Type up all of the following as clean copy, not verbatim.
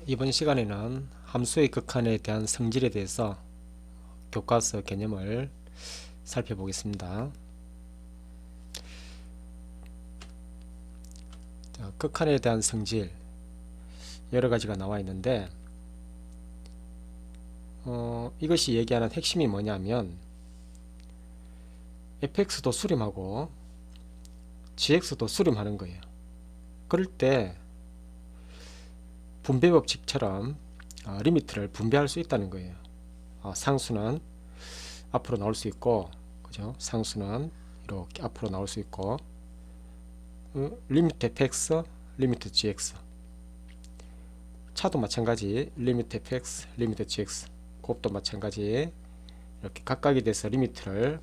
이번 시간에는 함수의 극한에 대한 성질에 대해서 교과서 개념을 살펴보겠습니다. 자, 극한에 대한 성질 여러 가지가 나와 있는데 이것이 얘기하는 핵심이 뭐냐면 fx도 수렴하고 gx도 수렴하는 거예요. 그럴 때 분배 법칙처럼 리미트를 분배할 수 있다는 거예요. 상수는 앞으로 나올 수 있고, 그죠? 상수는 이렇게 앞으로 나올 수 있고, 리미트 fx, 리미트 gx. 차도 마찬가지, 리미트 fx, 리미트 gx. 곱도 마찬가지, 이렇게 각각에 대해서 리미트를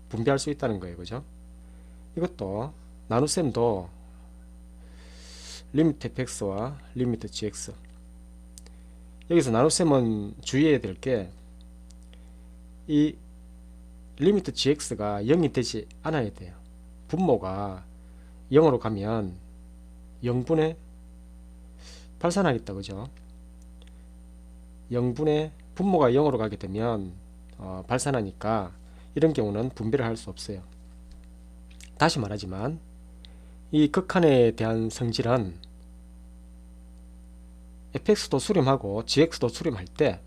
분배할 수 있다는 거예요, 그죠? 이것도 나눗셈도 리미트 fx와 리미트 gx. 여기서 나눗셈은 주의해야 될 게 이 리미트 gx가 0이 되지 않아야 돼요. 분모가 0으로 가면 0분의 발산하겠다, 그죠? 0분의 분모가 0으로 가게 되면 발산하니까 이런 경우는 분배를 할 수 없어요. 다시 말하지만 이 극한에 대한 성질은 fx도 수렴하고 gx도 수렴할 때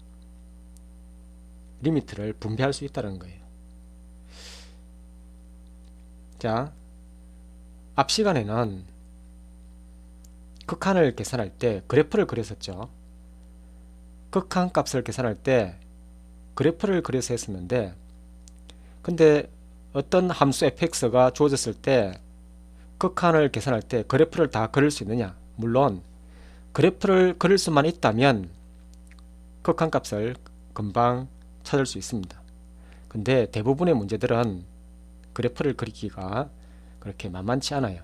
리미트를 분배할 수 있다는 거예요. 자, 앞 시간에는 극한을 계산할 때 그래프를 그렸었죠. 극한 값을 계산할 때 그래프를 그려서 했었는데, 근데 어떤 함수 fx가 주어졌을 때 극한을 계산할 때 그래프를 다 그릴 수 있느냐? 물론 그래프를 그릴 수만 있다면 극한 값을 금방 찾을 수 있습니다. 근데 대부분의 문제들은 그래프를 그리기가 그렇게 만만치 않아요.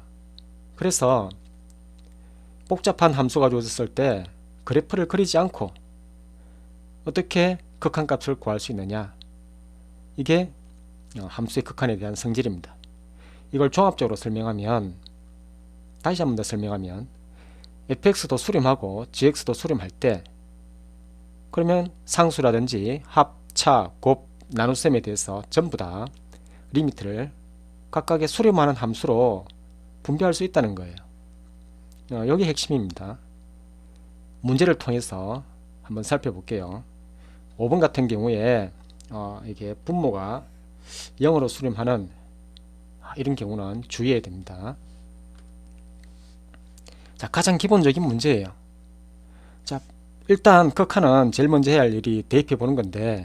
그래서 복잡한 함수가 주어졌을 때 그래프를 그리지 않고 어떻게 극한 값을 구할 수 있느냐? 이게 함수의 극한에 대한 성질입니다. 이걸 종합적으로 설명하면, 다시 한 번 더 설명하면, fx도 수렴하고 gx도 수렴할 때, 그러면 상수라든지 합, 차, 곱, 나눗셈에 대해서 전부 다 리미트를 각각의 수렴하는 함수로 분배할 수 있다는 거예요. 여기 핵심입니다. 문제를 통해서 한번 살펴볼게요. 5번 같은 경우에 이게 분모가 0으로 수렴하는 이런 경우는 주의해야 됩니다. 자, 가장 기본적인 문제예요. 자, 일단 극한은 제일 먼저 해야 할 일이 대입해 보는 건데,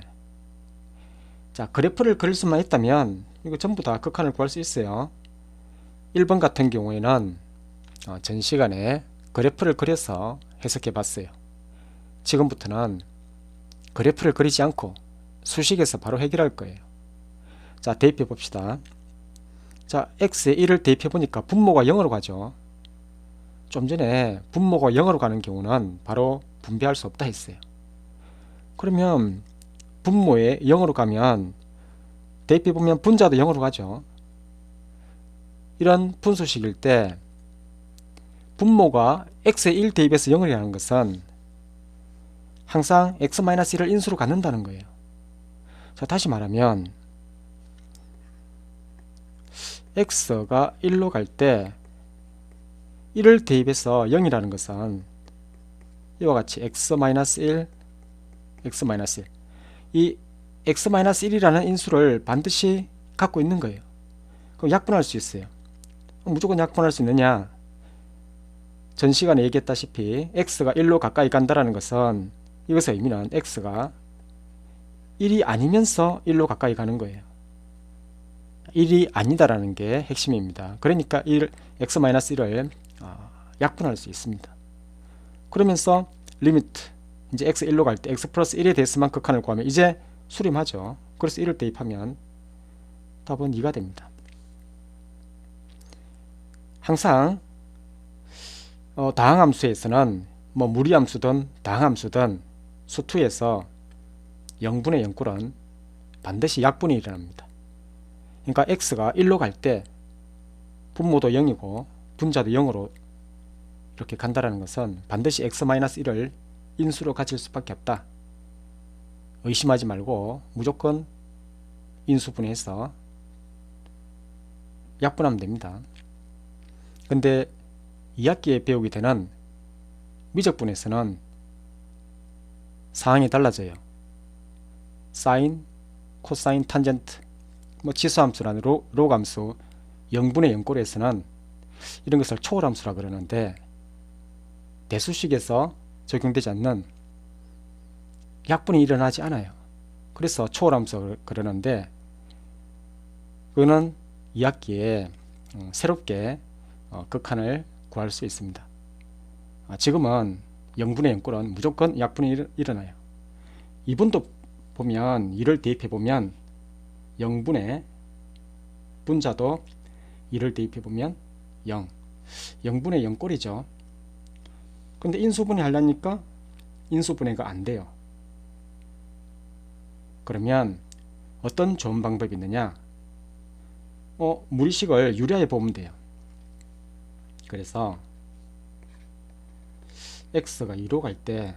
자, 그래프를 그릴 수만 있다면 이거 전부 다 극한을 구할 수 있어요. 1번 같은 경우에는 전 시간에 그래프를 그려서 해석해 봤어요. 지금부터는 그래프를 그리지 않고 수식에서 바로 해결할 거예요. 자, 대입해 봅시다. 자, x에 1을 대입해 보니까 분모가 0으로 가죠. 좀 전에 분모가 0으로 가는 경우는 바로 분배할 수 없다 했어요. 그러면 분모에 0으로 가면 대입해 보면 분자도 0으로 가죠. 이런 분수식일 때 분모가 x에 1 대입해서 0이라는 것은 항상 x-1을 인수로 갖는다는 거예요. 자, 다시 말하면 x가 1로 갈 때 1을 대입해서 0이라는 것은 이와 같이 x-1, x-1. 이 x-1이라는 인수를 반드시 갖고 있는 거예요. 그럼 약분할 수 있어요. 무조건 약분할 수 있느냐? 전 시간에 얘기했다시피 x가 1로 가까이 간다는 것은 이것의 의미는 x가 1이 아니면서 1로 가까이 가는 거예요. 1이 아니다라는 게 핵심입니다. 그러니까 x-1을 약분할 수 있습니다. 그러면서 리미트, 이제 x 1로 갈 때 x 플러스 1에 대해서만 극한을 구하면 이제 수렴하죠. 그래서 1을 대입하면 답은 2가 됩니다. 항상 다항함수에서는 뭐 무리함수든 다항함수든 수투에서 0분의 0꼴은 반드시 약분이 일어납니다. 그러니까 x가 1로 갈 때 분모도 0이고 분자도 0으로 이렇게 간다는 것은 반드시 x-1을 인수로 가질 수밖에 없다. 의심하지 말고 무조건 인수분해해서 약분하면 됩니다. 근데 2학기에 배우게 되는 미적분에서는 상황이 달라져요. 사인, 코사인, 탄젠트, 지수함수나 로그함수, 0분의 0꼴에서는 이런 것을 초월함수라 그러는데 대수식에서 적용되지 않는 약분이 일어나지 않아요. 그래서 초월함수 그러는데 그거는 2학기에 새롭게 극한을 구할 수 있습니다. 지금은 0분의 0꼴은 무조건 약분이 일어나요. 이분도 보면 2를 대입해 보면 0분의 분자도 2를 대입해 보면 0, 0분의 0꼴이죠. 근데 인수분해 하려니까 인수분해가 안 돼요. 그러면 어떤 좋은 방법이 있느냐? 무리식을 유리하게 보면 돼요. 그래서 x가 2로 갈 때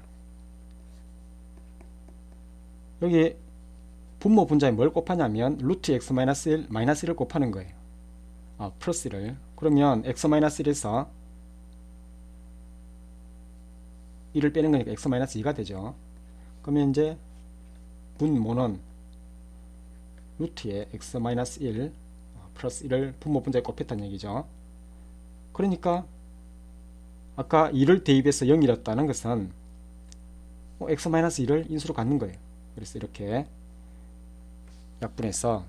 여기 분모 분자에 뭘 곱하냐면 루트 x-1 마이너스 1을 곱하는 거예요. 플러스 1을. 그러면 x-1에서 1을 빼는 거니까 x-2가 되죠. 그러면 이제 분모는 루트에 x-1 플러스 1을 분모 분자에 곱했다는 얘기죠. 그러니까 아까 2를 대입해서 0이었다는 것은 x-1을 인수로 갖는 거예요. 그래서 이렇게 약분해서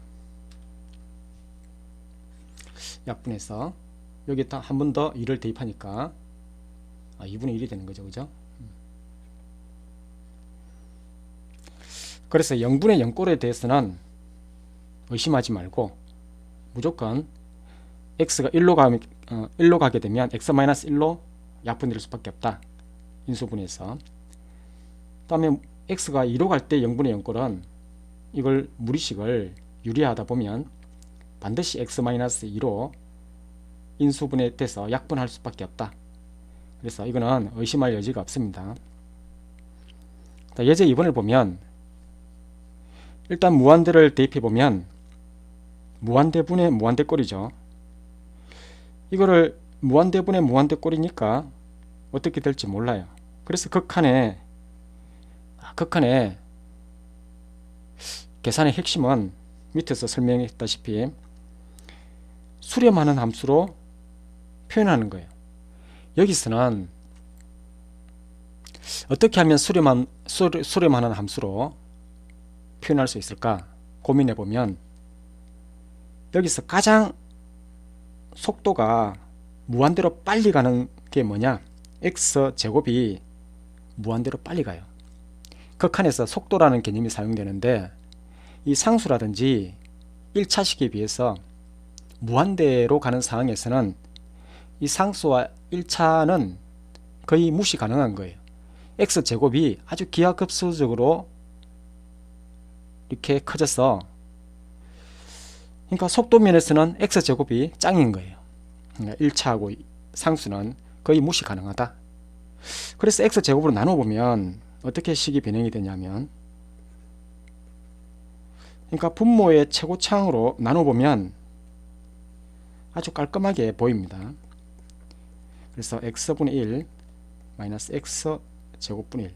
여기다 한 번 더 2를 대입하니까 2분의 1이 되는 거죠. 그죠? 그래서 0분의 0꼴에 대해서는 의심하지 말고 무조건 x가 1로 가게 되면 x-1로 약분될 수밖에 없다. 인수분해에서. 다음에 x가 2로 갈 때 0분의 0꼴은 이걸 무리식을 유리하다 보면 반드시 x-2로 인수분해돼서 약분할 수밖에 없다. 그래서 이거는 의심할 여지가 없습니다. 예제 2번을 보면 일단 무한대를 대입해 보면 무한대분의 무한대꼴이죠. 이거를 무한대분의 무한대꼴이니까 어떻게 될지 몰라요. 그래서 극한의 계산의 핵심은 밑에서 설명했다시피 수렴하는 함수로 표현하는 거예요. 여기서는 어떻게 하면 수렴하는 함수로 표현할 수 있을까 고민해 보면 여기서 가장 속도가 무한대로 빨리 가는 게 뭐냐? x제곱이 무한대로 빨리 가요. 극한에서 속도라는 개념이 사용되는데 이 상수라든지 1차식에 비해서 무한대로 가는 상황에서는 이 상수와 1차는 거의 무시 가능한 거예요. x제곱이 아주 기하급수적으로 이렇게 커져서 그러니까 속도 면에서는 x제곱이 짱인 거예요. 1차하고 상수는 거의 무시 가능하다. 그래서 x제곱으로 나눠보면 어떻게 식이 변형이 되냐면 그러니까 분모의 최고차항으로 나눠보면 아주 깔끔하게 보입니다. 그래서 x분의 1 마이너스 x제곱분의 1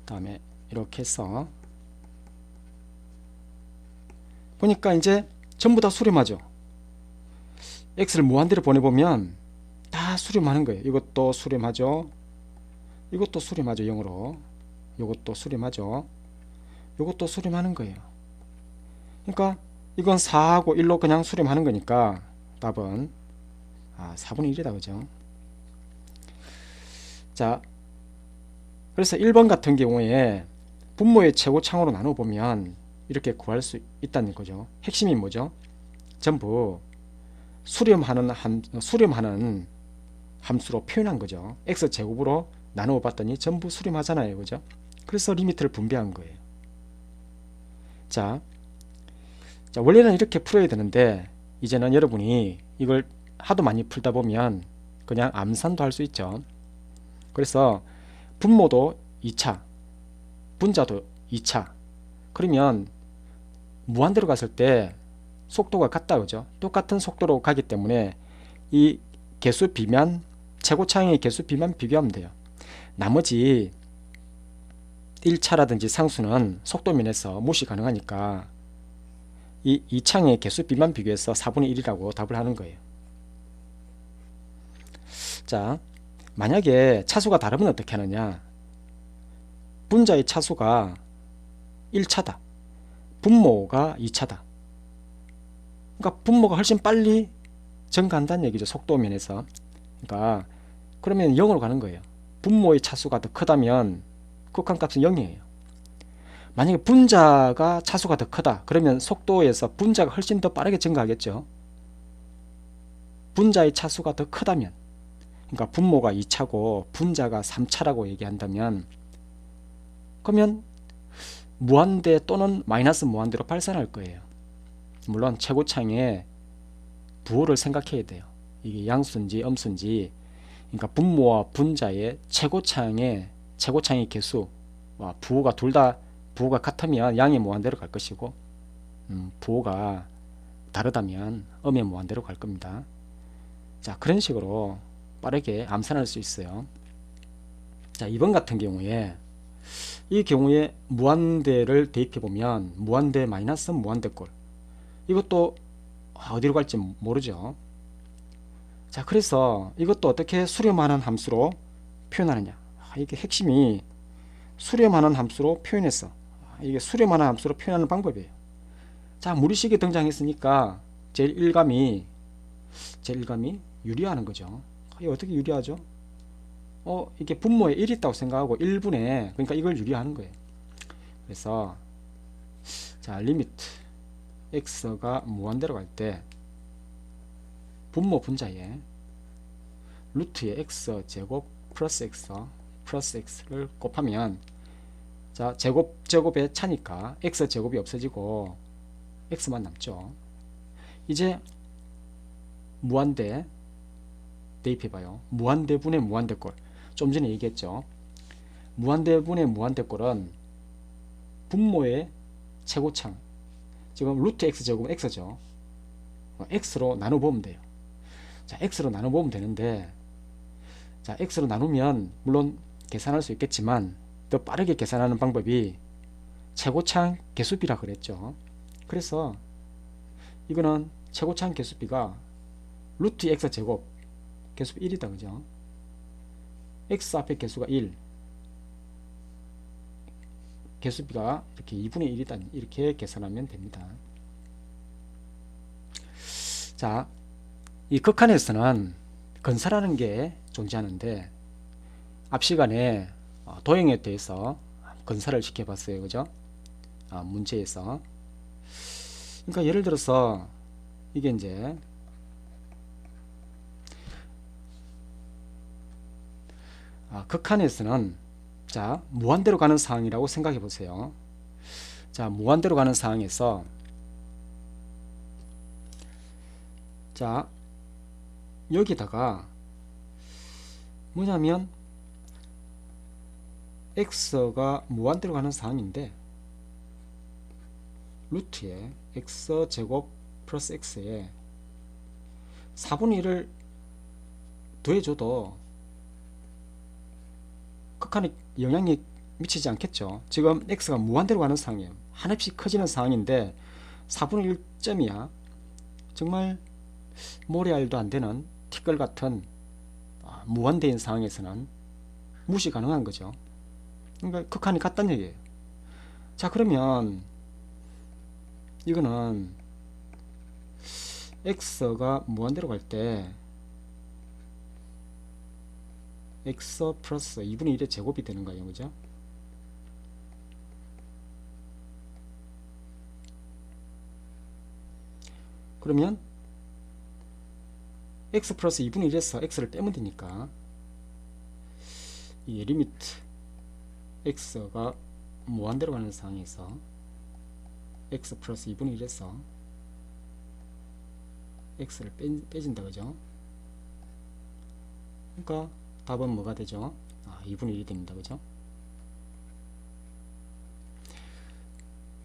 다음에 이렇게 해서 보니까 이제 전부 다 수렴하죠. x를 무한대로 보내보면 다 수렴하는 거예요. 이것도 수렴하죠. 이것도 수렴하죠. 0으로. 이것도 수렴하죠. 이것도 수렴하는 거예요. 그러니까 이건 4하고 1로 그냥 수렴하는 거니까 답은 4분의 1이다. 그죠? 자, 그래서 1번 같은 경우에 분모의 최고차항으로 나눠보면 이렇게 구할 수 있다는 거죠. 핵심이 뭐죠? 전부 수렴하는 함수로 표현한 거죠. x제곱으로 나누어 봤더니 전부 수렴하잖아요. 그죠? 그래서 리미트를 분배한 거예요. 자, 원래는 이렇게 풀어야 되는데 이제는 여러분이 이걸 하도 많이 풀다 보면 그냥 암산도 할 수 있죠. 그래서 분모도 2차, 분자도 2차. 그러면 무한대로 갔을 때 속도가 같다, 그죠? 똑같은 속도로 가기 때문에 이 개수 비만, 최고차항의 개수 비만 비교하면 돼요. 나머지 1차라든지 상수는 속도면에서 무시 가능하니까 이 2차항의 개수 비만 비교해서 4분의 1이라고 답을 하는 거예요. 자, 만약에 차수가 다르면 어떻게 하느냐? 분자의 차수가 1차다. 분모가 2차다. 그러니까 분모가 훨씬 빨리 증가한다는 얘기죠. 속도면에서. 그러니까 그러면 0으로 가는 거예요. 분모의 차수가 더 크다면 극한값은 0이에요. 만약에 분자가 차수가 더 크다. 그러면 속도에서 분자가 훨씬 더 빠르게 증가하겠죠. 분자의 차수가 더 크다면, 그러니까 분모가 2차고 분자가 3차라고 얘기한다면, 그러면 무한대 또는 마이너스 무한대로 발산할 거예요. 물론 최고차항의 부호를 생각해야 돼요. 이게 양수인지 음수인지. 그러니까 분모와 분자의 최고차항의 개수와 부호가 둘 다 부호가 같으면 양의 무한대로 갈 것이고, 부호가 다르다면 음의 무한대로 갈 겁니다. 자, 그런 식으로 빠르게 암산할 수 있어요. 자, 이번 같은 경우에 이 경우에 무한대를 대입해 보면 무한대 마이너스 무한대꼴, 이것도 어디로 갈지 모르죠. 자, 그래서 이것도 어떻게 수렴하는 함수로 표현하느냐. 이게 핵심이 수렴하는 함수로 표현했어. 이게 수렴하는 함수로 표현하는 방법이에요. 자, 무리식이 등장했으니까 제일 일감이 유리하는 거죠. 이게 어떻게 유리하죠? 이게 분모에 1이 있다고 생각하고 1분에, 그러니까 이걸 유리하는 거예요. 그래서 자, 리미트 x가 무한대로 갈 때 분모 분자에 루트의 x 제곱 플러스 x를 곱하면, 자, 제곱에 차니까 x 제곱이 없어지고 x만 남죠. 이제 무한대 대입해봐요. 무한대분의 무한대꼴. 좀 전에 얘기했죠. 무한대분의 무한대꼴은 분모의 최고차항, 지금 루트 x 제곱은 x죠. x로 나눠보면 돼요. 자, x로 나눠보면 되는데, 자, x로 나누면 물론 계산할 수 있겠지만 더 빠르게 계산하는 방법이 최고차항 개수비라 그랬죠. 그래서 이거는 최고차항 개수비가 루트 x 제곱 개수비 1이다, 그죠? x 앞에 개수가 1, 개수비가 이렇게 2분의 1이다, 이렇게 계산하면 됩니다. 자, 이 극한에서는 근사라는 게 존재하는데, 앞 시간에 도형에 대해서 근사를 시켜봤어요, 그죠? 문제에서. 그러니까 예를 들어서 이게 이제 극한에서는, 자, 무한대로 가는 상황이라고 생각해 보세요. 자, 무한대로 가는 상황에서, 자, 여기다가 뭐냐면 x가 무한대로 가는 상황인데, 루트에 x 제곱 플러스 x에 4분의 1을 더해줘도 극한에 영향이 미치지 않겠죠. 지금 x가 무한대로 가는 상황이에요. 한없이 커지는 상황인데 4분의 1점이야. 정말 모래알도 안 되는 티끌 같은 무한대인 상황에서는 무시 가능한 거죠. 그러니까 극한이 같다는 얘기예요. 자, 그러면 이거는 x가 무한대로 갈 때 x 플러스 2분의 1의 제곱이 되는 거예요, 그죠? 그러면 x 플러스 2분의 1에서 x를 빼면 되니까 이 리미트 x가 무한대로 가는 상황에서 x 플러스 2분의 1에서 x를 빼진다, 그죠? 그러니까 답은 뭐가 되죠? 2분의 1이 됩니다. 그죠?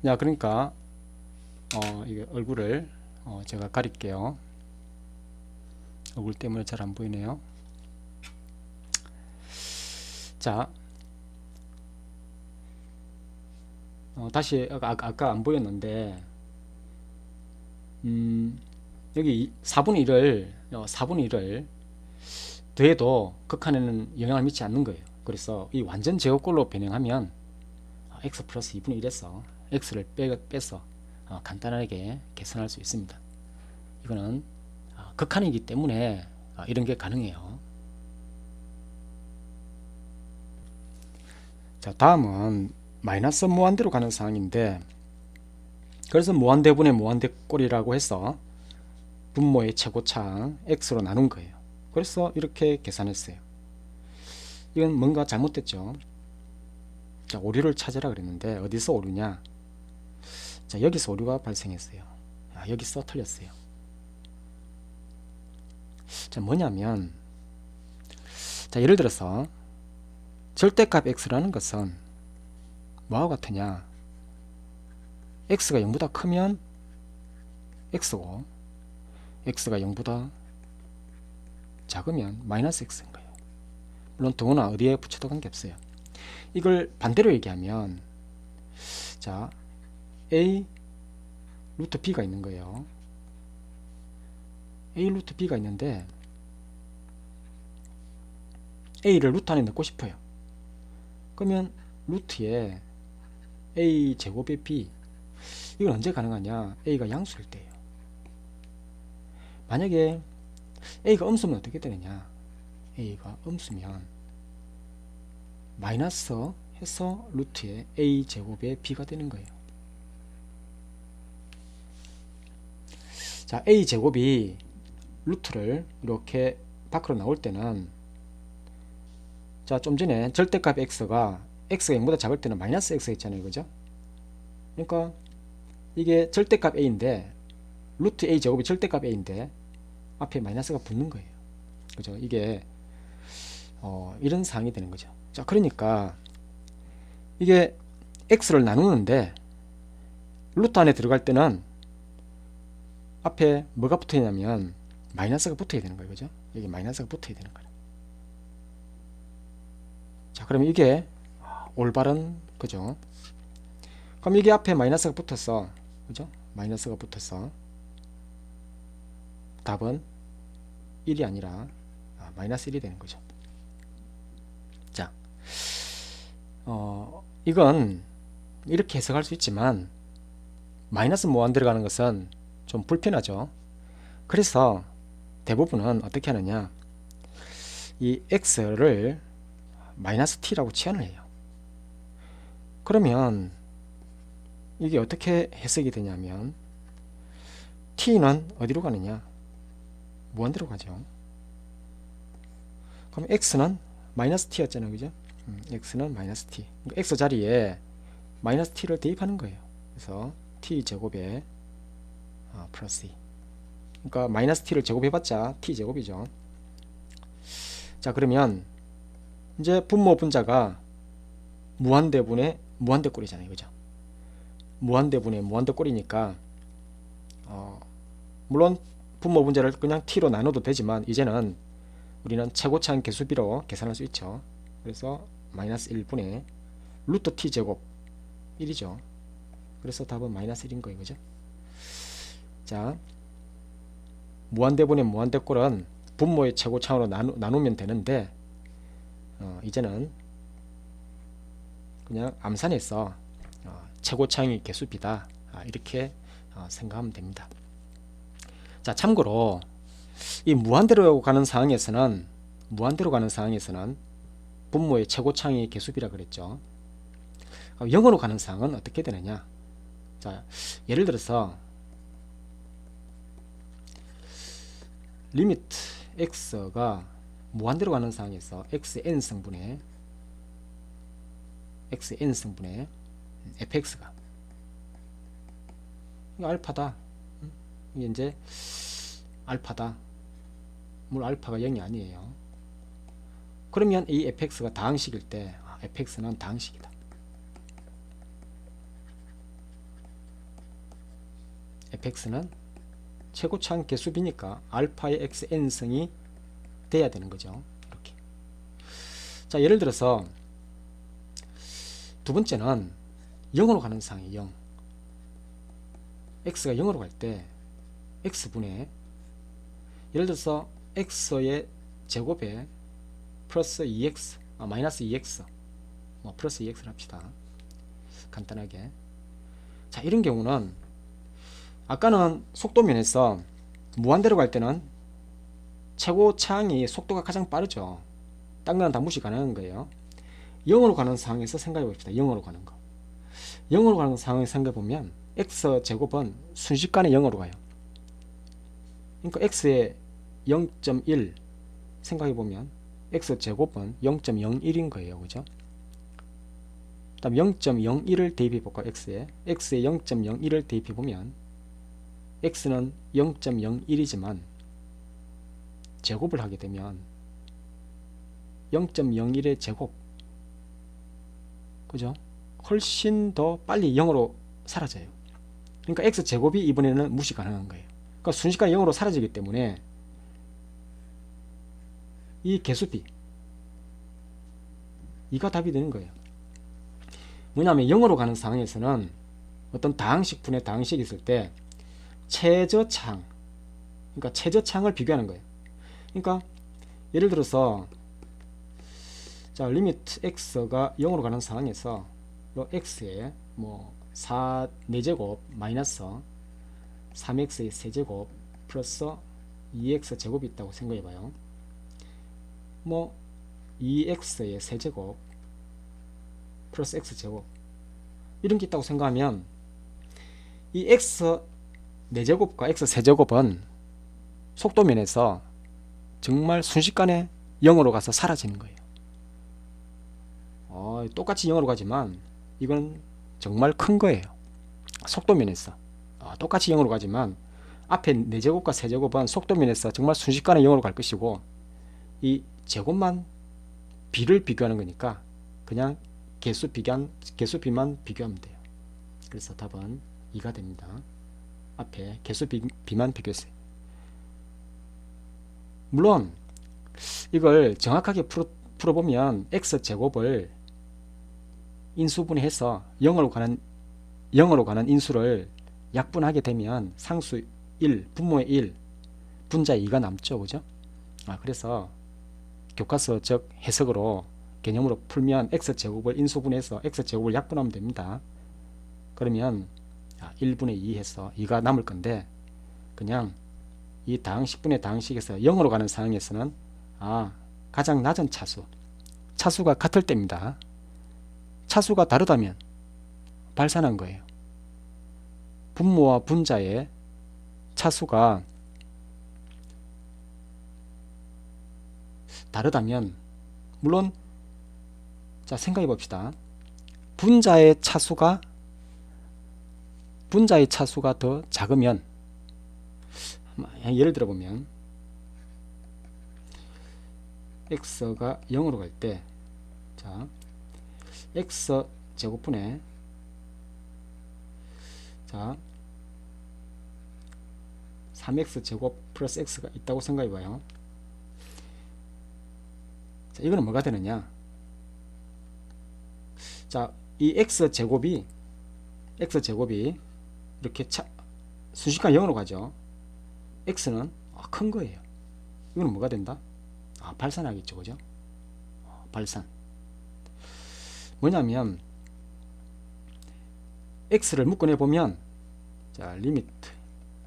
자, 그러니까 이게 얼굴을 제가 가릴게요. 얼굴 때문에 잘 안 보이네요. 자, 다시 아까 안 보였는데 여기 4분의 1을 더해도 극한에는 영향을 미치지 않는 거예요. 그래서 이 완전 제곱꼴로 변형하면 x 플러스 2분의 1에서 x를 빼서 간단하게 계산할 수 있습니다. 이거는 극한이기 때문에 이런 게 가능해요. 자, 다음은 마이너스 무한대로 가는 상황인데, 그래서 무한대분의 무한대꼴이라고 해서 분모의 최고차항 x로 나눈 거예요. 그래서 이렇게 계산했어요. 이건 뭔가 잘못됐죠. 자, 오류를 찾으라 그랬는데 어디서 오류냐? 자, 여기서 오류가 발생했어요. 여기서 틀렸어요. 자, 뭐냐면, 자, 예를 들어서 절대값 x라는 것은 뭐와 같으냐? x가 0보다 크면 x고, x가 0보다 작으면 마이너스 x인 거예요. 물론 더구나 어디에 붙여도 관계없어요. 이걸 반대로 얘기하면, 자, a 루트 b가 있는 거예요. a 루트 b가 있는데 a를 루트 안에 넣고 싶어요. 그러면 루트에 a 제곱의 b, 이건 언제 가능하냐? a가 양수일 때예요. 만약에 a가 음수면 어떻게 되느냐? a가 음수면 마이너스 해서 루트에 a 제곱의 b가 되는 거예요. 자, a 제곱이 루트를 이렇게 밖으로 나올 때는, 자, 좀 전에 절대값 x가 0보다 작을 때는 마이너스 x가 있잖아요. 그죠? 그러니까 이게 절대값 a인데, 루트 a 제곱이 절대값 a인데 앞에 마이너스가 붙는 거예요. 그죠? 이게 이런 상황이 되는 거죠. 자, 그러니까 이게 x를 나누는데 루트 안에 들어갈 때는 앞에 뭐가 붙어 있냐면 마이너스가 붙어야 되는 거예요. 그죠? 여기 마이너스가 붙어야 되는 거예요. 자, 그러면 이게 올바른 거죠. 그럼 이게 앞에 마이너스가 붙었어. 그죠? 마이너스가 붙어서 답은 1이 아니라 마이너스 1이 되는 거죠. 자, 이건 이렇게 해석할 수 있지만 마이너스 무한대로 가는 것은 좀 불편하죠. 그래서 대부분은 어떻게 하느냐, 이 x를 마이너스 t라고 치환을 해요. 그러면 이게 어떻게 해석이 되냐면 t는 어디로 가느냐? 무한대로 가죠. 그럼 x는 마이너스 t였잖아요. 그죠? x는 마이너스 t. 그러니까 x 자리에 마이너스 t를 대입하는 거예요. 그래서 t 제곱에 플러스 2. 그러니까 마이너스 t를 제곱해봤자 t 제곱이죠. 자, 그러면 이제 분모 분자가 무한대분의 무한대꼴이잖아요. 그죠? 무한대분의 무한대꼴이니까 물론 분모 분자를 그냥 t로 나눠도 되지만 이제는 우리는 최고차항 개수비로 계산할 수 있죠. 그래서 마이너스 1분의 루트 t 제곱 1이죠. 그래서 답은 마이너스 1인 거예요. 그죠? 자, 무한대분의 무한대꼴은 분모의 최고차항으로 나누면 되는데 이제는 그냥 암산해서 최고차항이 개수비다, 이렇게 생각하면 됩니다. 자, 참고로 이 무한대로 가는 상황에서는 분모의 최고차항이 개수비라 그랬죠. 0으로 가는 상황은 어떻게 되느냐? 자, 예를 들어서 리미트 x가 무한대로 가는 상황에서 xn승분의 fx가, 이거 알파다. 이게 이제 알파다. 물론 알파가 0이 아니에요. 그러면 이 fx가 다항식일 때 fx는 다항식이다. fx는 최고차항 개수비니까 알파의 x n승이 돼야 되는 거죠. 이렇게. 자, 예를 들어서 두 번째는 0으로 가는 상황이 0. x가 0으로 갈 때 x분의 예를 들어서 x의 제곱에 플러스 2x, 마이너스 2x, 플러스 2x를 합시다. 간단하게. 자, 이런 경우는 아까는 속도면에서 무한대로 갈 때는 최고차항이 속도가 가장 빠르죠. 딴 거는 다 무시 가능한 거예요. 0으로 가는 상황에서 생각해 봅시다. 0으로 가는 거. 0으로 가는 상황에서 생각해 보면 x제곱은 순식간에 0으로 가요. 그러니까 x의 0.1 생각해 보면 x제곱은 0.01인 거예요. 그죠? 다음 0.01을 대입해 볼까? x의 0.01을 대입해 보면 x는 0.01이지만 제곱을 하게 되면 0.01의 제곱, 그죠? 훨씬 더 빨리 0으로 사라져요. 그러니까 x제곱이 이번에는 무시 가능한 거예요. 그러니까 순식간에 0으로 사라지기 때문에 이 개수비 이가 답이 되는 거예요. 뭐냐면 0으로 가는 상황에서는 어떤 다항식 분의 다항식이 있을 때 최저차항, 그러니까 최저차항을 비교하는 거예요. 그러니까 예를 들어서 자, 리미트 x가 0으로 가는 상황에서 요 x에 4제곱 마이너스 3x의 세제곱 플러스 2x 제곱이 있다고 생각해 봐요. 2x의 세제곱 플러스 x제곱 이런 게 있다고 생각하면 이 x 4제곱과 x 세제곱은 속도면에서 정말 순식간에 0으로 가서 사라지는 거예요. 똑같이 0으로 가지만 이건 정말 큰 거예요. 속도면에서 똑같이 0으로 가지만 앞에 4제곱과 세제곱은 속도면에서 정말 순식간에 0으로 갈 것이고 이 제곱만 비를 비교하는 거니까 그냥 개수비만 비교하면 돼요. 그래서 답은 2가 됩니다. 앞에 개수비만 비교했어요. 물론 이걸 정확하게 풀어보면 x제곱을 인수분해해서 0으로 가는 인수를 약분하게 되면 상수 1, 분모의 1, 분자 2가 남죠. 그죠? 그래서 교과서적 해석으로 개념으로 풀면 x제곱을 인수분해해서 x제곱을 약분하면 됩니다. 그러면 1분의 2 해서 2가 남을 건데 그냥 이 다항식분의 다항식에서 0으로 가는 상황에서는 가장 낮은 차수가 같을 때입니다. 차수가 다르다면 발산한 거예요. 분모와 분자의 차수가 다르다면 물론 자 생각해 봅시다. 분자의 차수가 더 작으면 예를 들어 보면 x가 0으로 갈 때 자 x 제곱분에 자 3x 제곱 플러스 x가 있다고 생각해 봐요. 자, 이거는 뭐가 되느냐? 자, 이 x 제곱이 이렇게 순식간 0으로 가죠. x는 큰 거예요. 이거는 뭐가 된다? 발산하겠죠. 그죠? 발산. 뭐냐면 x를 묶어내 보면 자, 리미트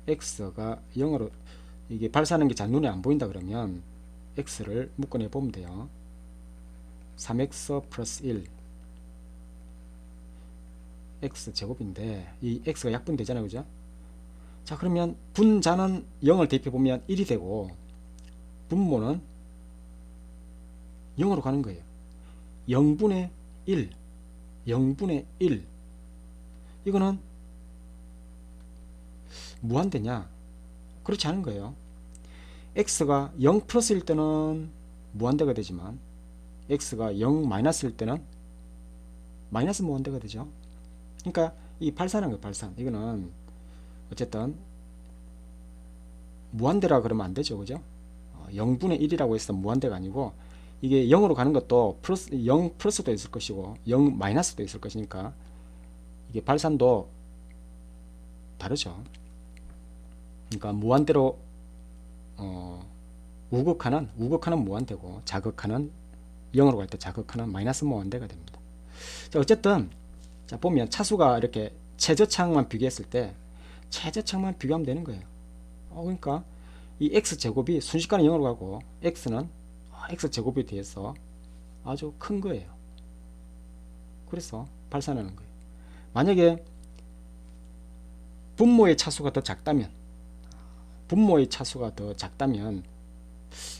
x가 0으로 이게 발산하는 게 잘 눈에 안 보인다 그러면 x를 묶어내 보면 돼요. 3x 플러스 1 x 제곱인데 이 x가 약분되잖아요. 그죠? 자, 그러면 분자는 0을 대입해 보면 1이 되고 분모는 0으로 가는 거예요. 0분의 1 이거는 무한대냐? 그렇지 않은 거예요. x가 0 플러스일 때는 무한대가 되지만 x가 0 마이너스일 때는 마이너스 무한대가 되죠. 그러니까 이 발산한 거 발산. 이거는 어쨌든 무한대라 그러면 안 되죠. 그죠? 0분의 1이라고 해서 무한대가 아니고 이게 0으로 가는 것도 플러스 0 플러스도 있을 것이고 0 마이너스도 있을 것이니까 이게 발산도 다르죠. 그러니까 무한대로 우극하는 무한대고 자극하는 0으로 갈 때 자극하는 마이너스 무한대가 됩니다. 자, 어쨌든 자 보면 차수가 이렇게 최저차항만 비교했을 때 최저차항만 비교하면 되는 거예요. 그러니까 이 x제곱이 순식간에 0으로 가고 x는 x제곱에 대해서 아주 큰 거예요. 그래서 발산하는 거예요. 만약에 분모의 차수가 더 작다면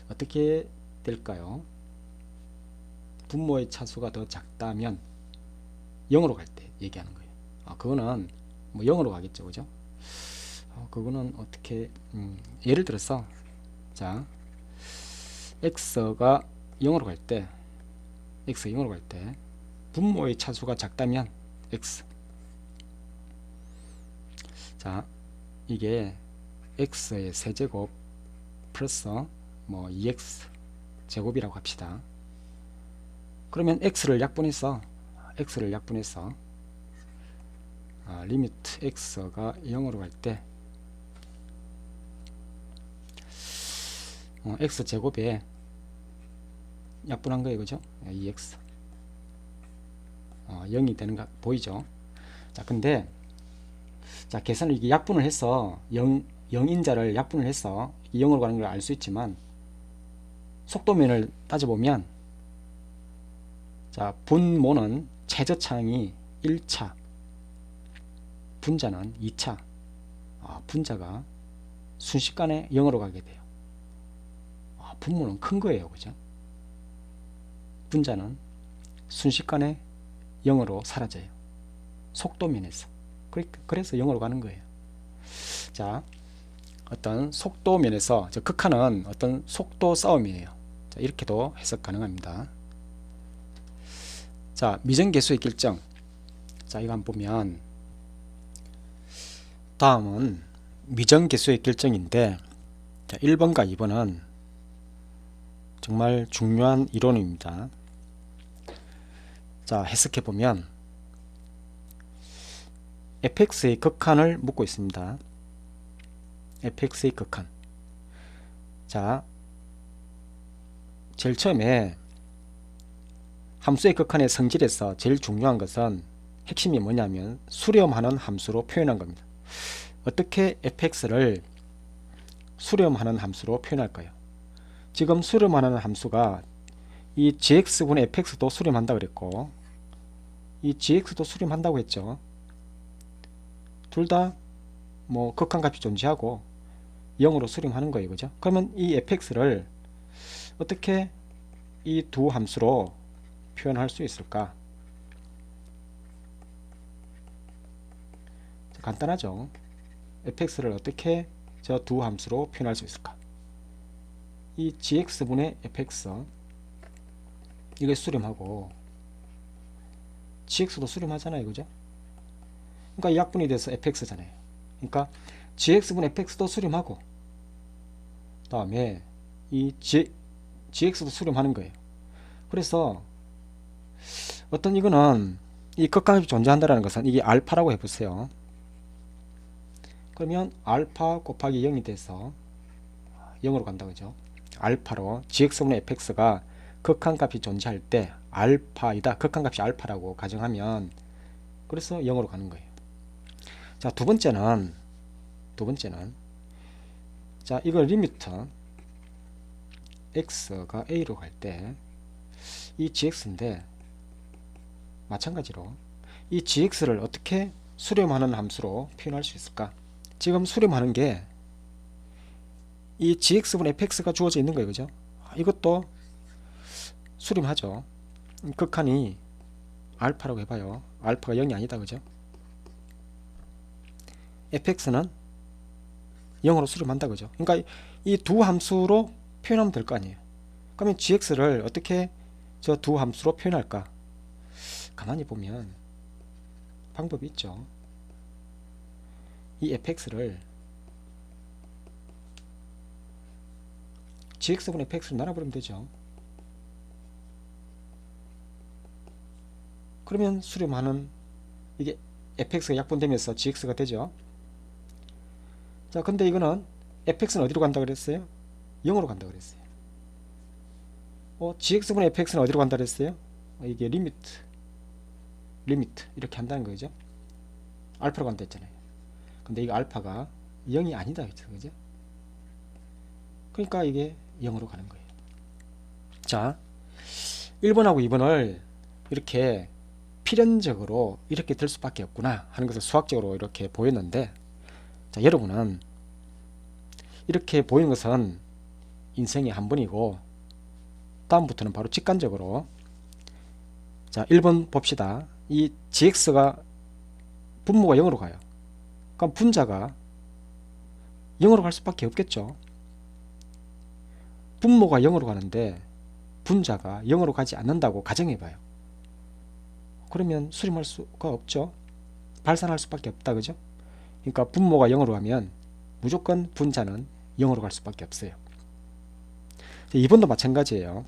어떻게 될까요? 분모의 차수가 더 작다면 0으로 갈 때 얘기하는 거예요. 그거는 뭐 0으로 가겠죠. 그죠? 그거는 어떻게 예를 들어서 자 x가 0으로 갈 때 분모의 차수가 작다면 x 자 이게 x의 세제곱 플러스 뭐 2x 제곱이라고 합시다. 그러면 x를 약분해서 리미트 x가 0으로 갈 때 x제곱에 약분한 거예요. 그죠? 2x 0이 되는 거 보이죠? 자 근데 자 계산을 이게 약분을 해서 0인자를 약분을 해서 0으로 가는 걸 알 수 있지만 속도면을 따져보면 자 분모는 최저차항이 1차 분자는 2차 분자가 순식간에 0으로 가게 돼요. 분모는 큰 거예요. 그죠? 분자는 순식간에 0으로 사라져요. 속도면에서. 그래서 0으로 가는 거예요. 자, 어떤 속도면에서 극한은 어떤 속도 싸움이에요. 자, 이렇게도 해석 가능합니다. 자, 미정계수의 결정. 자, 이거 한번 보면 다음은 미정계수의 결정인데 자, 1번과 2번은 정말 중요한 이론입니다. 자, 해석해 보면 fx의 극한을 묻고 있습니다. fx의 극한. 자, 제일 처음에 함수의 극한의 성질에서 제일 중요한 것은 핵심이 뭐냐면 수렴하는 함수로 표현한 겁니다. 어떻게 fx를 수렴하는 함수로 표현할까요? 지금 수렴하는 함수가 이 gx분의 fx도 수렴한다 그랬고 이 gx도 수렴한다고 했죠. 둘 다 뭐 극한값이 존재하고 0으로 수렴하는 거예요. 그죠? 그러면 이 fx를 어떻게 이 두 함수로 표현할 수 있을까? 간단하죠. fx를 어떻게 저 두 함수로 표현할 수 있을까? 이 gx분의 fx 이게 수렴하고 gx도 수렴하잖아요. 그죠? 그러니까 약분이 돼서 fx잖아요. 그러니까 gx분의 fx도 수렴하고 다음에 이 gx도 수렴하는 거예요. 그래서 어떤 이거는 이 극한값이 존재한다는 것은 이게 알파라고 해보세요. 그러면 알파 곱하기 0이 돼서 0으로 간다. 그죠? 알파로 gx분의 fx가 극한값이 존재할 때 알파이다. 극한값이 알파라고 가정하면 그래서 0으로 가는 거예요. 자, 두 번째는 자, 이거 리미트 x가 a로 갈 때 이 gx인데 마찬가지로 이 gx를 어떻게 수렴하는 함수로 표현할 수 있을까? 지금 수렴하는 게 이 gx분의 fx가 주어져 있는 거예요. 그죠? 이것도 수렴하죠. 극한이 알파라고 해봐요. 알파가 0이 아니다. 그죠? fx는 0으로 수렴한다. 그죠? 그러니까 이 두 함수로 표현하면 될 거 아니에요. 그러면 gx를 어떻게 저 두 함수로 표현할까? 가만히 보면 방법이 있죠. 이 fx를 gx분의 fx로 나눠버리면 되죠. 그러면 수렴하는 이게 fx가 약분되면서 gx가 되죠. 자, 근데 이거는 fx는 어디로 간다 그랬어요? 0으로 간다 그랬어요. gx분의 fx는 어디로 간다 그랬어요? 이게 리미트 이렇게 한다는 거죠. 알파로 간다 했잖아요. 근데 이거 알파가 0이 아니다 했죠. 그죠? 그러니까 이게 0으로 가는 거예요. 자, 1번하고 2번을 이렇게 필연적으로 이렇게 될 수밖에 없구나 하는 것을 수학적으로 이렇게 보였는데, 자, 여러분은 이렇게 보이는 것은 인생에 한 번이고 다음부터는 바로 직관적으로, 자, 1번 봅시다. 이 gx가 분모가 0으로 가요. 그럼 분자가 0으로 갈 수밖에 없겠죠. 분모가 0으로 가는데 분자가 0으로 가지 않는다고 가정해봐요. 그러면 수렴할 수가 없죠. 발산할 수밖에 없다. 그죠? 그러니까 분모가 0으로 가면 무조건 분자는 0으로 갈 수밖에 없어요. 2번도 마찬가지예요.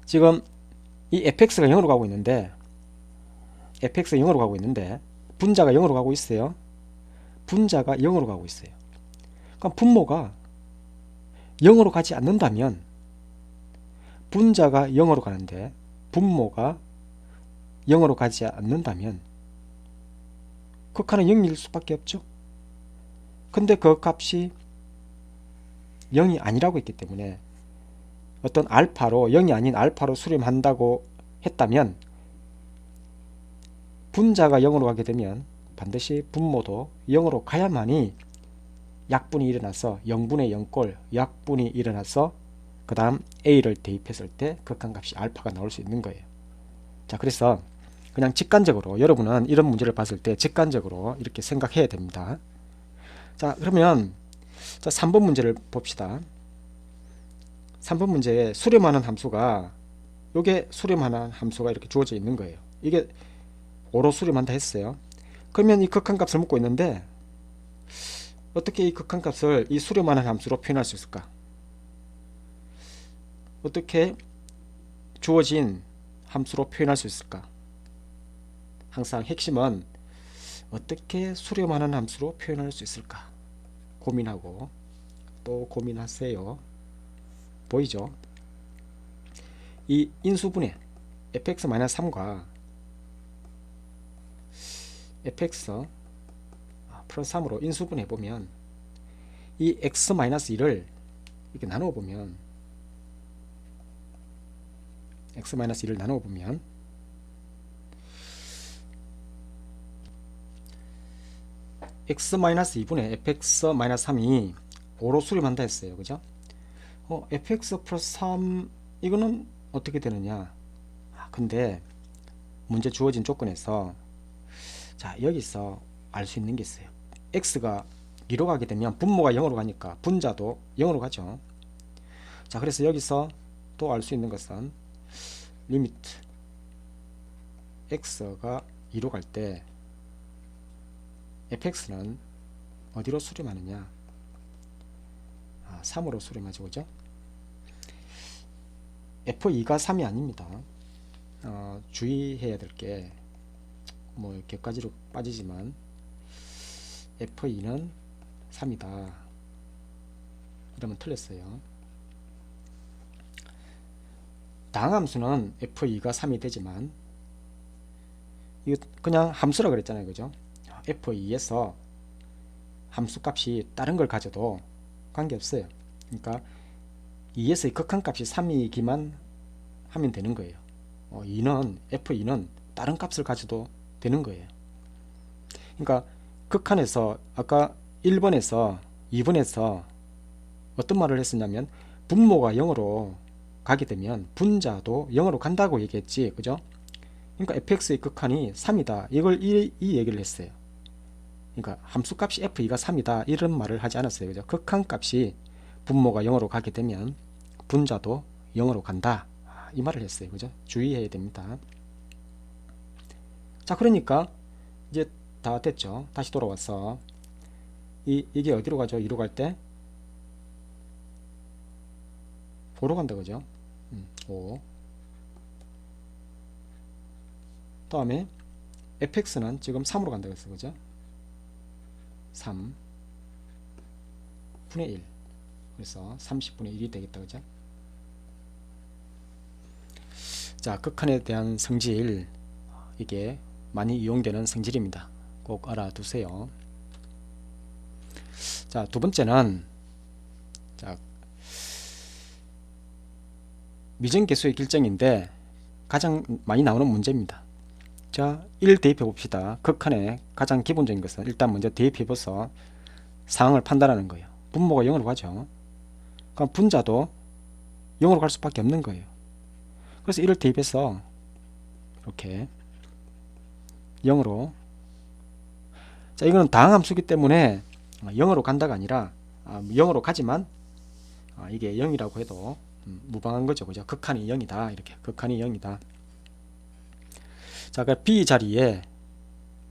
지금 이 fx가 0으로 가고 있는데 분자가 0으로 가고 있어요. 분자가 0으로 가고 있어요. 그럼 분모가 0으로 가지 않는다면, 분자가 0으로 가는데 분모가 0으로 가지 않는다면 극한은 0일 수밖에 없죠. 근데 그 값이 0이 아니라고 했기 때문에 어떤 알파로, 0이 아닌 알파로 수렴한다고 했다면 분자가 0으로 가게 되면 반드시 분모도 0으로 가야만이 약분이 일어나서 0분의 0꼴 약분이 일어나서 그 다음 A를 대입했을 때 극한값이 알파가 나올 수 있는 거예요. 자, 그래서 그냥 직관적으로 여러분은 이런 문제를 봤을 때 직관적으로 이렇게 생각해야 됩니다. 자, 그러면 자, 3번 문제를 봅시다. 3번 문제에 수렴하는 함수가, 요게 수렴하는 함수가 이렇게 주어져 있는 거예요. 이게 5로 수렴한다 했어요. 그러면 이 극한값을 묻고 있는데 어떻게 이 극한값을 이 수렴하는 함수로 표현할 수 있을까? 어떻게 주어진 함수로 표현할 수 있을까? 항상 핵심은 어떻게 수렴하는 함수로 표현할 수 있을까? 고민하고 또 고민하세요. 보이죠? 이 인수분해 fx-3과 fx 플러스 3으로 인수분해 보면 이 x-1을 이렇게 나누어 보면 x-1을 나누어 보면 x-2분의 fx-3이 5로 수렴한다 했어요. 그죠? fx 플러스 3 이거는 어떻게 되느냐? 근데 문제 주어진 조건에서 자, 여기서 알 수 있는 게 있어요. x가 2로 가게 되면 분모가 0으로 가니까 분자도 0으로 가죠. 자, 그래서 여기서 또 알 수 있는 것은 리미트 x가 2로 갈 때 fx는 어디로 수렴하느냐? 3으로 수렴하죠. 그죠? f2가 3이 아닙니다. 주의해야 될 게 뭐 격가지로 빠지지만 f2는 3이다. 이러면 틀렸어요. 다항함수는 f2가 3이 되지만 이거 그냥 함수라 그랬잖아요. 그죠? f2에서 함수값이 다른 걸 가져도 관계없어요. 그러니까 2에서의 극한값이 3이기만 하면 되는 거예요. f2는 다른 값을 가져도 되는 거예요. 그러니까 극한에서 아까 1번에서 2번에서 어떤 말을 했었냐면 분모가 0으로 가게 되면 분자도 0으로 간다고 얘기했지. 그죠? 그러니까 fx의 극한이 3이다. 이걸 이 얘기를 했어요. 그러니까 함수값이 f2가 3이다. 이런 말을 하지 않았어요. 그죠? 극한값이 분모가 0으로 가게 되면 분자도 0으로 간다. 이 말을 했어요. 그죠? 주의해야 됩니다. 자, 그러니까 이제 다 됐죠. 다시 돌아와서 이게 어디로 가죠? 2로 갈 때 5로 간다. 그죠? 5. 다음에 fx는 지금 3으로 간다 그랬어. 그죠? 3 분의 1. 그래서 30분의 1이 되겠다. 그죠? 자, 극한에 대한 성질, 이게 많이 이용되는 성질입니다. 꼭 알아두세요. 자, 두 번째는, 자, 미정계수의 길정인데 가장 많이 나오는 문제입니다. 자, 1 대입해 봅시다. 극한의 가장 기본적인 것은 일단 먼저 대입해 봐서 상황을 판단하는 거예요. 분모가 0으로 가죠. 그럼 분자도 0으로 갈 수밖에 없는 거예요. 그래서 1을 대입해서 이렇게 0으로, 자, 이거는 다항함수기 때문에 0으로 간다가 아니라 0으로 가지만 이게 0이라고 해도 무방한 거죠. 그죠? 극한이 0이다. 이렇게 극한이 0이다. 자, 그 B 자리에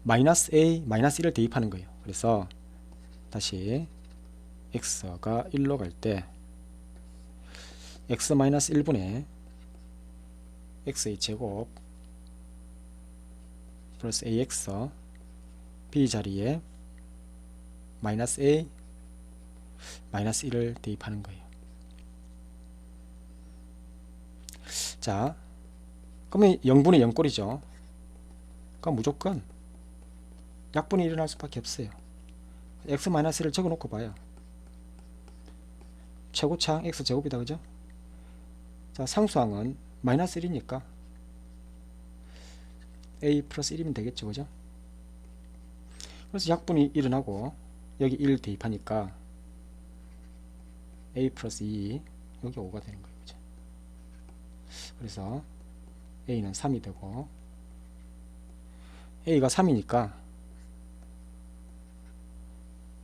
마이너스 A, 마이너스 1을 대입하는 거예요. 그래서 다시 x가 1로 갈 때 x 마이너스 1분의 x의 제곱 플러스 ax, B 자리에 마이너스 A, 마이너스 1을 대입하는 거예요. 자, 그러면 0분의 0꼴이죠. 그럼 무조건 약분이 일어날 수밖에 없어요. x 마이너스 1을 적어놓고 봐요. 최고차항 x제곱이다. 그죠? 자, 상수항은 마이너스 1이니까 a 플러스 1이면 되겠죠. 그죠? 그래서 약분이 일어나고 여기 1 대입하니까 a 플러스 2, 여기 5가 되는 거예요. 그죠? 그래서 a는 3이 되고, a가 3이니까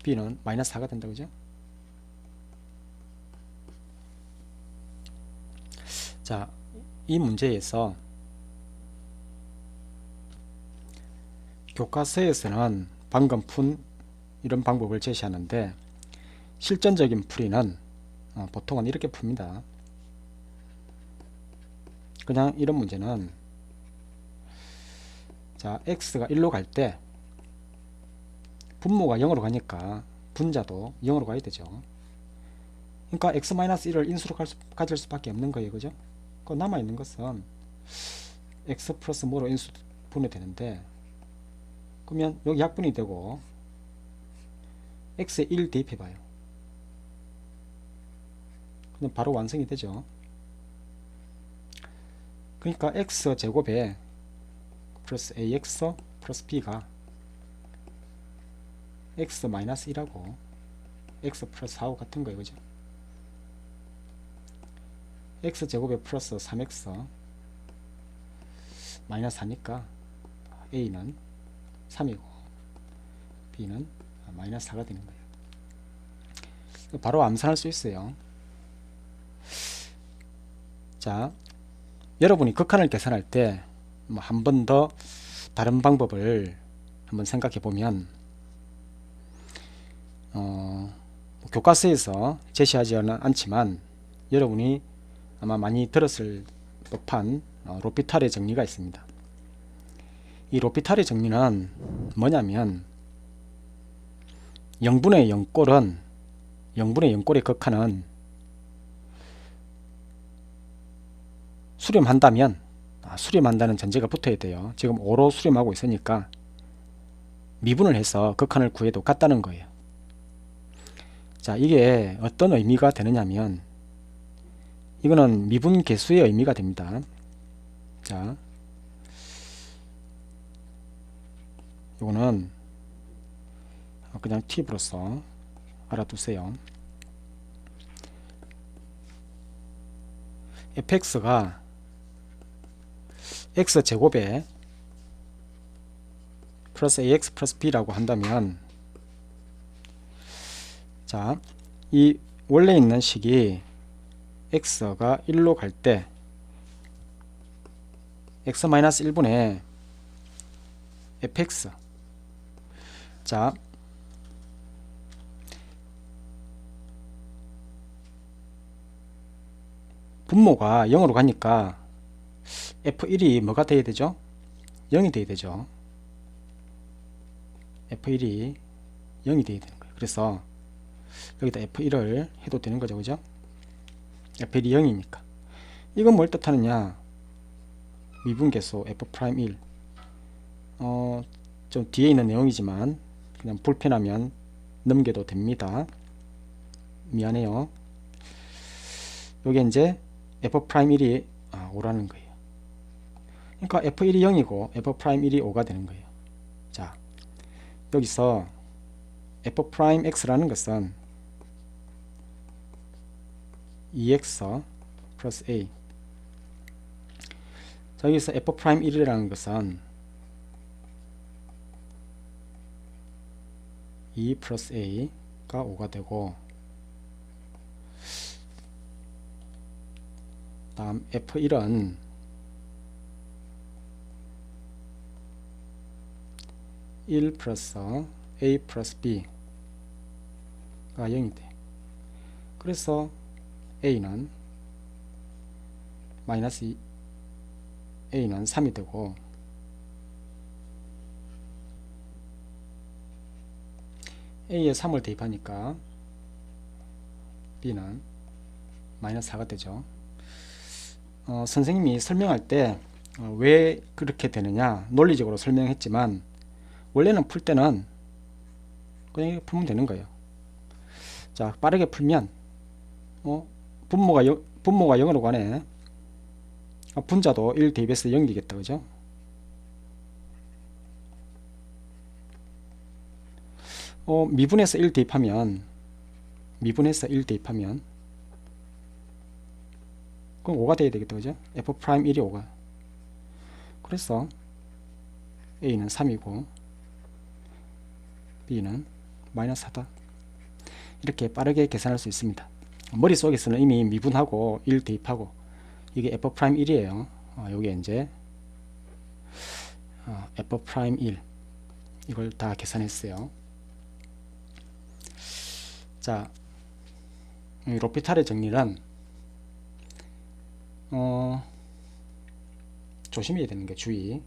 b는 마이너스 4가 된다. 그죠? 자, 이 문제에서 교과서에서는 방금 푼 이런 방법을 제시하는데 실전적인 풀이는 보통은 이렇게 풉니다. 그냥 이런 문제는, 자, x가 1로 갈 때 분모가 0으로 가니까 분자도 0으로 가야 되죠. 그러니까 x-1을 인수로 가질 수밖에 없는 거예요. 그죠? 그 남아있는 것은 x 플러스 뭐로 인수 분해되는데, 그러면 여기 약분이 되고 x에 1 대입해봐요. 그럼 바로 완성이 되죠. 그러니까 x제곱에 플러스 ax 플러스 b가 x 마이너스 1하고 x 플러스 4하고 같은 거예요. 그죠? x제곱에 플러스 3x 마이너스 4니까 a는 3이고 b는 마이너스 4가 되는 거예요. 바로 암산할 수 있어요. 자, 여러분이 극한을 계산할 때 한 번 더 다른 방법을 한번 생각해 보면, 교과서에서 제시하지는 않지만 여러분이 아마 많이 들었을 법한 로피탈의 정리가 있습니다. 이 로피탈의 정리는 뭐냐면 0분의 0꼴의 극한은 수렴한다는 전제가 붙어야 돼요. 지금 5로 수렴하고 있으니까 미분을 해서 극한을 구해도 같다는 거예요. 자, 이게 어떤 의미가 되느냐면 이거는 미분 계수의 의미가 됩니다. 자, 이거는 그냥 팁으로서 알아두세요. fx가 x제곱에 플러스 ax 플러스 b라고 한다면, 자, 이 원래 있는 식이 x가 1로 갈 때 x-1분의 fx. 자, 분모가 0으로 가니까 f1이 뭐가 돼야 되죠? 0이 돼야 되죠. f1이 0이 돼야 되는 거예요. 그래서 여기다 f1을 해도 되는 거죠. 그죠? f1이 0이니까. 이건 뭘 뜻하느냐? 미분계수 f'1. 좀 뒤에 있는 내용이지만 그냥 불편하면 넘겨도 됩니다. 미안해요. 여기 이제 f'1이 5라는 거예요. 그러니까 f1이 0이고 f'1이 5가 되는 거예요. 자, 여기서 f'x라는 것은 2x 플러스 a. 자, 여기서 f'1이라는 것은 2 플러스 a가 5가 되고, 다음 f1은 1 플러스 a 플러스 b가 0이 돼. 그래서 a는 마이너스 a는 3이 되고, a에 3을 대입하니까 b는 마이너스 4가 되죠. 선생님이 설명할 때 왜 그렇게 되느냐 논리적으로 설명했지만, 원래는 풀 때는 그냥 이렇게 풀면 되는 거예요. 자, 빠르게 풀면 분모가 0으로 가네. 분자도 1 대입해서 0이겠다. 그죠? 미분해서 1 대입하면 그럼 5가 돼야 되겠다. 그죠? f'1이 5가. 그래서 a는 3이고 b는 마이너스 4다. 이렇게 빠르게 계산할 수 있습니다. 머릿속에서는 이미 미분하고 1 대입하고, 이게 f'1이에요. 여기에 이제 f'1 이걸 다 계산했어요. 자, 로피탈의 정리는 조심해야 되는 게 주의.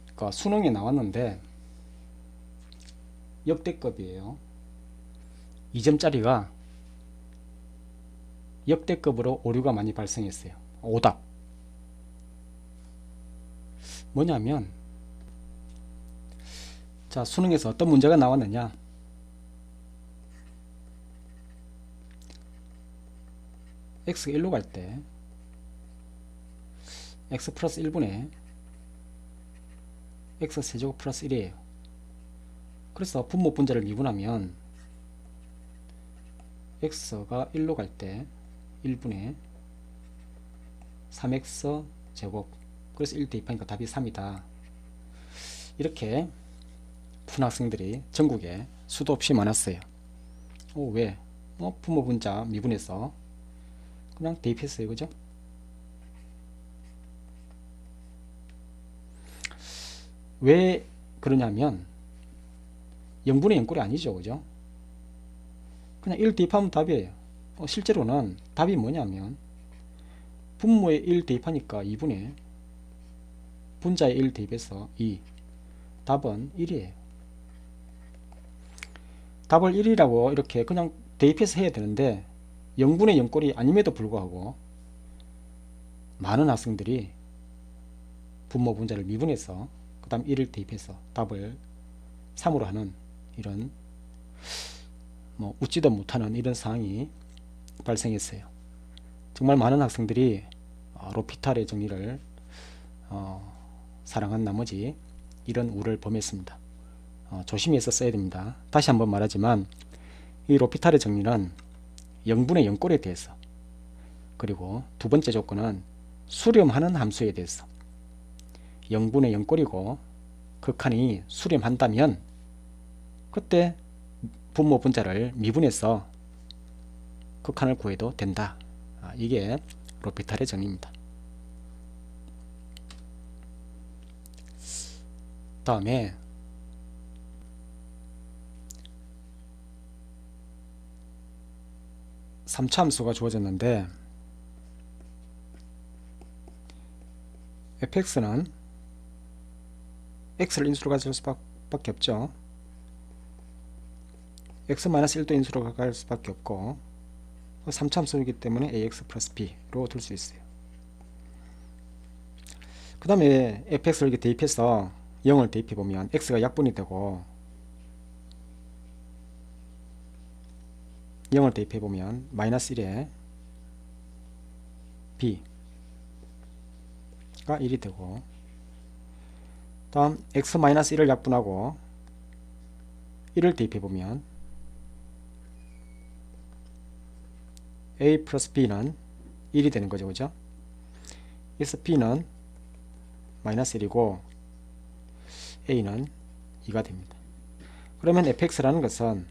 그러니까 수능에 나왔는데 역대급이에요. 2점짜리가 역대급으로 오류가 많이 발생했어요. 오답. 뭐냐면, 자, 수능에서 어떤 문제가 나왔느냐? x가 1로 갈 때 x 플러스 1분의 x 세제곱 플러스 1이에요. 그래서 분모 분자를 미분하면 x가 1로 갈 때 1분의 3x 제곱, 그래서 1 대입하니까 답이 3이다. 이렇게 푼 학생들이 전국에 수도 없이 많았어요. 왜? 분모 분자 미분해서 그냥 대입했어요. 그죠? 왜 그러냐면 0분의 0꼴이 아니죠. 그죠? 그냥 1 대입하면 답이에요. 실제로는 답이 뭐냐면 분모에 1 대입하니까 2분의 분자에 1 대입해서 2. 답은 1이에요. 답을 1이라고 이렇게 그냥 대입해서 해야 되는데 0분의 0꼴이 아님에도 불구하고 많은 학생들이 분모 분자를 미분해서 그 다음 1을 대입해서 답을 3으로 하는 이런 웃지도 못하는 이런 상황이 발생했어요. 정말 많은 학생들이 로피탈의 정리를 사랑한 나머지 이런 우를 범했습니다. 조심해서 써야 됩니다. 다시 한번 말하지만 이 로피탈의 정리는 0분의 0꼴에 대해서, 그리고 두 번째 조건은 수렴하는 함수에 대해서 0분의 0꼴이고 극한이 수렴한다면 그때 분모 분자를 미분해서 극한을 구해도 된다. 이게 로피탈의 정의입니다. 다음에 삼차 함수가 주어졌는데 fx는 x를 인수로 가질 수밖에 없죠. x-1도 인수로 갈 수밖에 없고 3차 함수이기 때문에 ax 플러스 b로 둘 수 있어요. 그 다음에 fx를 이렇게 대입해서 0을 대입해보면 x가 약분이 되고 0을 대입해보면 마이너스 1에 b가 1이 되고 다음 x-1을 약분하고 1을 대입해보면 a 플러스 b는 1이 되는 거죠. 그죠? 그래서 b는 마이너스 1이고 a는 2가 됩니다. 그러면 fx라는 것은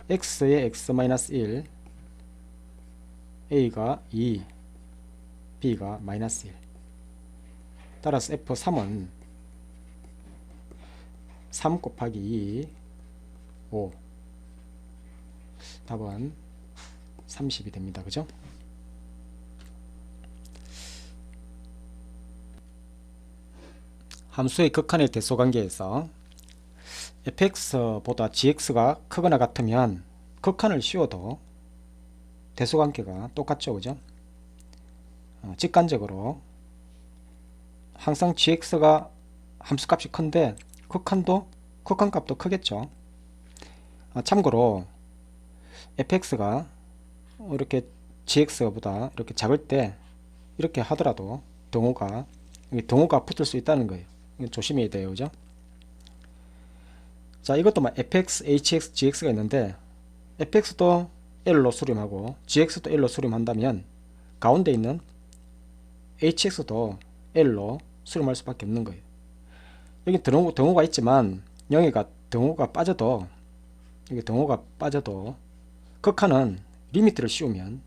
x의 x-1 a가 2 b가 마이너스 1 따라서 f3은 3 곱하기 2 5 답은 30이 됩니다. 그죠? 함수의 극한의 대소관계에서 fx보다 gx가 크거나 같으면 극한을 씌워도 대소관계가 똑같죠. 그죠? 직관적으로 항상 gx가 함수값이 큰데 극한값도 크겠죠. 참고로 fx가 이렇게 gx보다 이렇게 작을 때 이렇게 하더라도 등호가 붙을 수 있다는 거예요. 이거 조심해야 돼요. 그죠? 자, 이것도 fx, hx, gx가 있는데 fx도 L로 수렴하고 gx도 L로 수렴한다면 가운데 있는 hx도 L로 수렴할 수밖에 없는 거예요. 여기 등호가 있지만 여기가 등호가 빠져도 극한은 리미트를 씌우면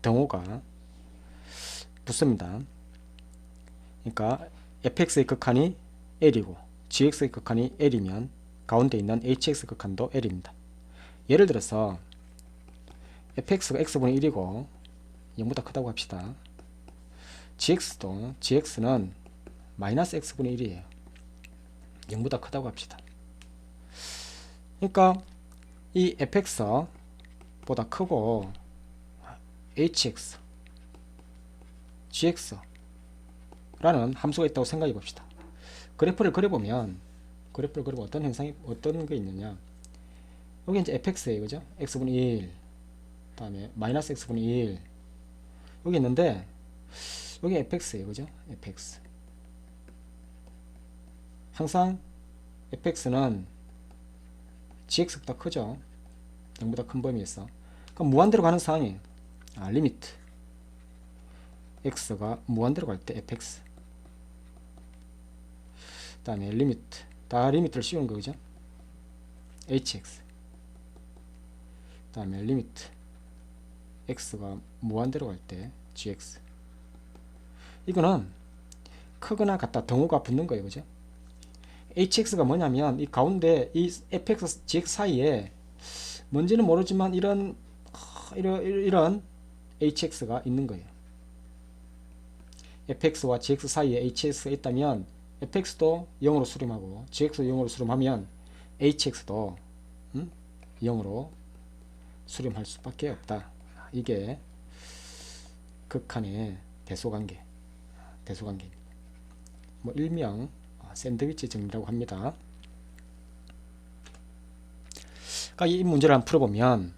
등호가 붙습니다. 그러니까 fx의 극한이 L이고 gx의 극한이 L이면 가운데 있는 hx 극한도 L입니다. 예를 들어서 fx가 x분의 1이고 0보다 크다고 합시다. gx는 마이너스 x분의 1이에요. 0보다 크다고 합시다. 그러니까 이 fx보다 크고 hx, gx 라는 함수가 있다고 생각해 봅시다. 그래프를 그려보면 어떤 게 있느냐, 여기 이제 fx예요. 그죠? x분의 1 다음에 마이너스 x분의 1 여기 있는데 여기 fx예요. 그죠? fx 항상 fx는 gx보다 크죠. 0보다 큰 범위에서 그럼 무한대로 가는 상황이에요. 리미트 x가 무한대로 갈 때 fx 그 다음에 리미트 다 리미트를 씌우는 거죠. hx 그 다음에 리미트 x가 무한대로 갈 때 gx 이거는 크거나 같다 등호가 붙는 거예요. 그죠? hx가 뭐냐면 이 가운데 이 fx, gx 사이에 뭔지는 모르지만 이런 hx가 있는 거예요. fx와 gx 사이에 hx가 있다면 fx도 0으로 수렴하고 gx도 0으로 수렴하면 hx도 0으로 수렴할 수밖에 없다. 이게 극한의 대소관계. 일명 샌드위치 정리라고 합니다. 그러니까 이 문제를 한번 풀어보면,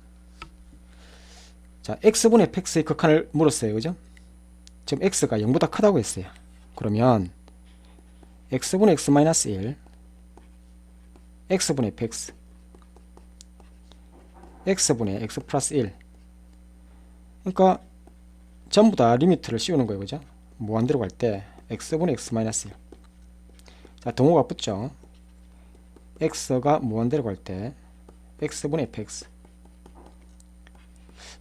자, x분의 fx의 극한을 물었어요. 그죠? 지금 x가 0보다 크다고 했어요. 그러면 x분의 x-1 x분의 fx x분의 x 플러스 1 그러니까 전부 다 리미트를 씌우는 거예요. 그죠? 무한대로 갈 때 x분의 x-1 자, 등호가 붙죠. x가 무한대로 갈 때 x분의 fx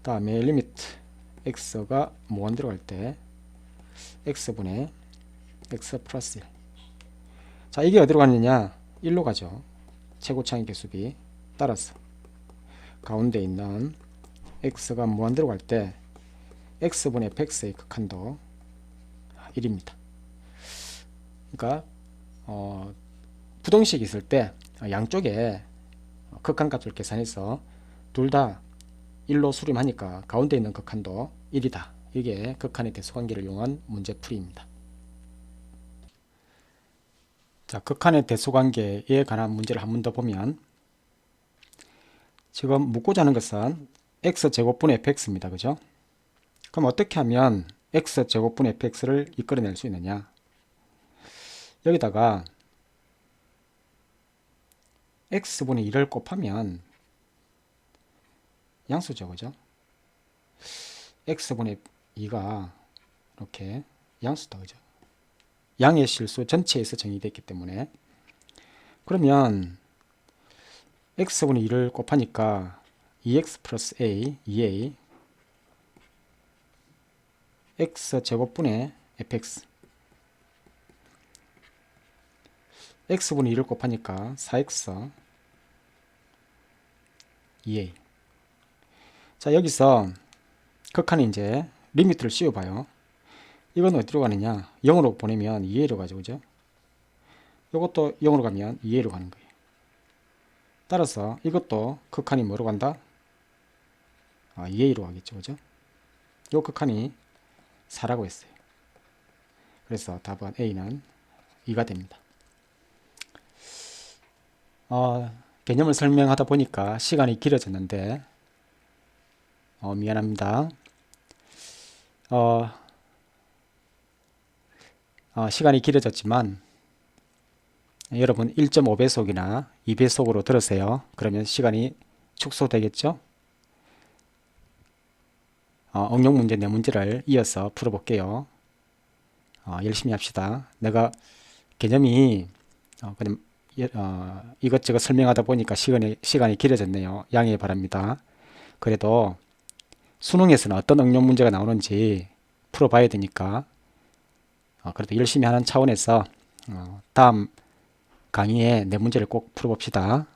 다음에 리미트 x가 무한대로 갈 때 x분의 x 플러스 1. 자, 이게 어디로 가느냐? 1로 가죠. 최고차항 개수비. 따라서 가운데 있는 x가 무한대로 갈 때 x분의 fx의 극한도 1입니다. 그러니까 부동식이 있을 때 양쪽에 극한값을 계산해서 둘 다 1로 수렴하니까 가운데 있는 극한도 1이다. 이게 극한의 대소관계를 이용한 문제풀이입니다. 자, 극한의 대소관계에 관한 문제를 한 번 더 보면 지금 묻고자 하는 것은 x제곱분의 fx입니다. 그죠? 그럼 어떻게 하면 x제곱분의 fx를 이끌어낼 수 있느냐? 여기다가 x분의 1을 곱하면 양수죠. 그죠? x분의 2가 이렇게 양수다. 그죠? 양의 실수 전체에서 정의되어 있기 때문에 그러면 x분의 2를 곱하니까 2x 플러스 a, 2a x제곱분의 fx x분의 2를 곱하니까 4x 2a. 자, 여기서 극한에 이제 리미트를 씌워봐요. 이건 어디로 가느냐? 0으로 보내면 2a로 가죠. 그죠? 이것도 0으로 가면 2a로 가는 거예요. 따라서 이것도 극한이 뭐로 간다? 2a로 가겠죠. 그죠? 이 극한이 4라고 했어요. 그래서 답은 A는 2가 됩니다. 개념을 설명하다 보니까 시간이 길어졌는데 미안합니다. 시간이 길어졌지만 여러분 1.5배속이나 2배속으로 들으세요. 그러면 시간이 축소되겠죠? 응용 문제 4문제를 이어서 풀어볼게요. 열심히 합시다. 내가 개념이 그냥 이것저것 설명하다 보니까 시간이 길어졌네요. 양해 바랍니다. 그래도 수능에서는 어떤 응용 문제가 나오는지 풀어봐야 되니까 그래도 열심히 하는 차원에서 다음 강의에 4문제를 꼭 풀어봅시다.